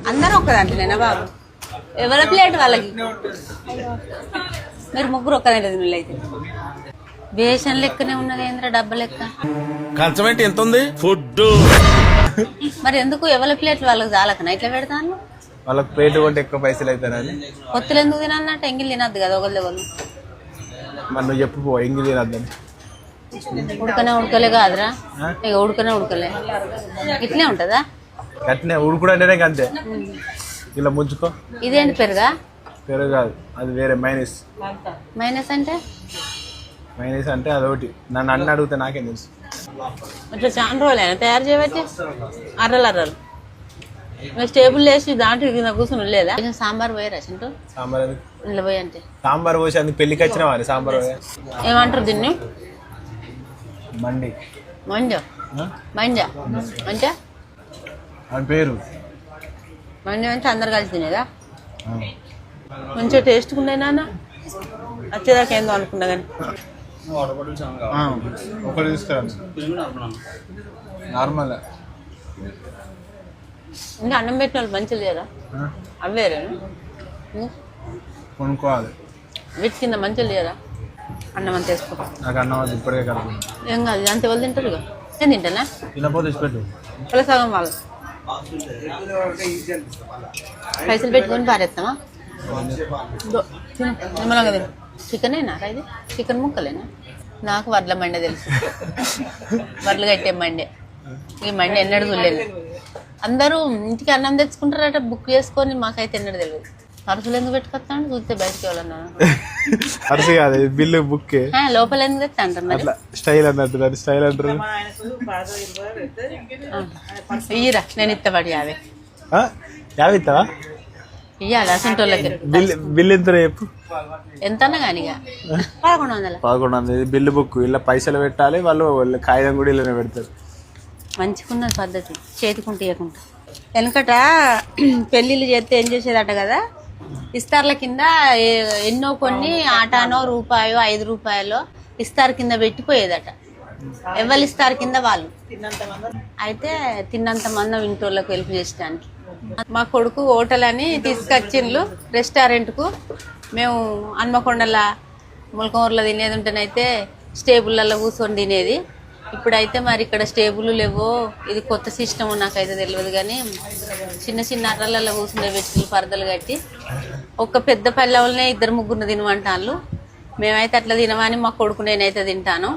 అందరూ ఒక్క దాంట్లోనేనా బాబు? ఎవరి ప్లేట్ వాళ్ళకి? మీరు ముగ్గురు ఒక్క దాంట్లో తినలే అయితే. బేషన్ లెక్కనే ఉన్నది ఏంద్రా డబ్బ లెక్క. కంచమేంటి ఎంత ఉంది? ఫుడ్ మరి ఎందుకు ఎవరి ప్లేట్లు వాళ్ళకి చాలకనా ఇట్లా పెడతాను? వాళ్ళకి ప్లేట్ కొంటే ఎక్కువ పైసలు అవుతారని. కొత్తలు ఎందుకు తినన్నట్టు? ఎంగిల్ తినద్దు కదా ఒకళ్ళు. మరి నువ్వు చెప్పు ఎంగి తినద్దని. ఉడకలే కాదురా, ఇక ఉడకలే ఇట్లే ఉంటదా? అట్నే ఉడుకుడు అంటేనే అంతే. ఇలా ముంచుకో. ఇదేంటి పెరుగా? పెరుగు కాదు, అది వేరే మైనస్. మైనస్ అంటే? మైనస్ అంటే అదొకటి. నన్ను అన్న అడిగితే నాకేం తెలుసు. అట్లా చాలా రోజులైనా తయారు చేయబట్టి అర్రలు స్టేబుల్ వేసి దాంట్లో కింద కూర్చుని లేదా? సాంబార్ పోయారా చింటూ? సాంబార్ ఇంట్లో పోయి అంటే సాంబార్ పోసి అందుకు పెళ్లికి వచ్చిన వారి సాంబార్ పోయా. ఏమంటారు దీన్ని? మండి. మంజా మంజా అంటే అని పేరు. మంజా అంటే అందరు కలిసి తినేదా? మంచిగా టేస్ట్గా ఉన్నాయి నాన్న. వచ్చేదాకా ఏందో అనుకున్నా కానీ ఒకటి తీసుకురా నార్మల్. ఇంకా అన్నం పెట్టిన వాళ్ళు మంచిది లేదా? అవేరే కొనుక్కోవాలి. వీటి కింద మంచిది లేదా? అన్నం అంత వేసుకో. నాకు అన్నం అది ఇప్పటికే కలుపు. ఏం కాదు, అంత వాళ్ళు తింటారు ఇక. నేను తింటానా? తినపోతే ఇచ్చిపెట్టు. ఇలా సగం వాళ్ళు పైసలు పెట్టుకొని పారేస్తామా? నిమ్మలంగా తిను. చికెనేనా ఇది? చికెన్ ముక్కలేనా? నాకు వడ్ల మండే తెలుసు. వడ్లు కట్టే మండే. ఈ మండే ఎన్నడూ చూడలేదు. అందరూ ఇంటికి అన్నం తెచ్చుకుంటారట బుక్ చేసుకొని, మాకైతే ఎన్నడూ తెలియదు. అరుసులు ఎందుకు పెట్టుకొస్తాను? చూస్తే బయటకి వెళ్ళన్నా. అరుసు కాదు, బిల్లు బుక్. లోపల ఎందుకు తెస్తా అంటారు మరి? స్టైల్ అన్నట్టు. స్టైల్ అంటారు. ఇయ్యరా, నేను ఇత్తబడి 50. 50 ఇస్తావా? ఇయ్యాలి అసంటోళ్ళకి. బిల్లు ఎంత చెప్పు? ఎంతన్నా కానీ 1100. 1100 బిల్లు బుక్. ఇలా పైసలు పెట్టాలి, వాళ్ళు కాగితం కూడా ఇలానే పెడతారు. మంచిగున్నది పద్ధతి, చేతికుంటే ఇవ్వకుండా. వెనకట పెళ్ళిళ్ళు చేస్తే ఏం చేసేదట కదా, ఇస్తార్ల కింద ఎన్నో కొన్ని ఆటానో రూపాయో 5 రూపాయలో ఇస్తార్ కింద పెట్టిపోయేదట. ఎవరు ఇస్తారు కింద వాళ్ళు. అయితే తిన్నంత మందం ఇంటోళ్ళకు హెల్ప్ చేసడానికి మా కొడుకు హోటల్ అని తీసుకొచ్చిండ్లు రెస్టారెంట్కు. మేము హన్మకొండల ములకమూరులో తినేది ఉంటేనైతే స్టేబుల్లలో కూర్చొని తినేది. ఇప్పుడైతే మరి ఇక్కడ స్టేబుల్ లేవో, ఇది కొత్త సిస్టమ్ నాకైతే తెలియదు కానీ చిన్న చిన్న అర్రలలో కూర్చుండే వెచ్చులు పరదలు కట్టి ఒక్క పెద్ద పల్లెవలనే 2-3 తినమంటాను. మేమైతే అట్లా తినమని మా కొడుకు నేనైతే తింటాను.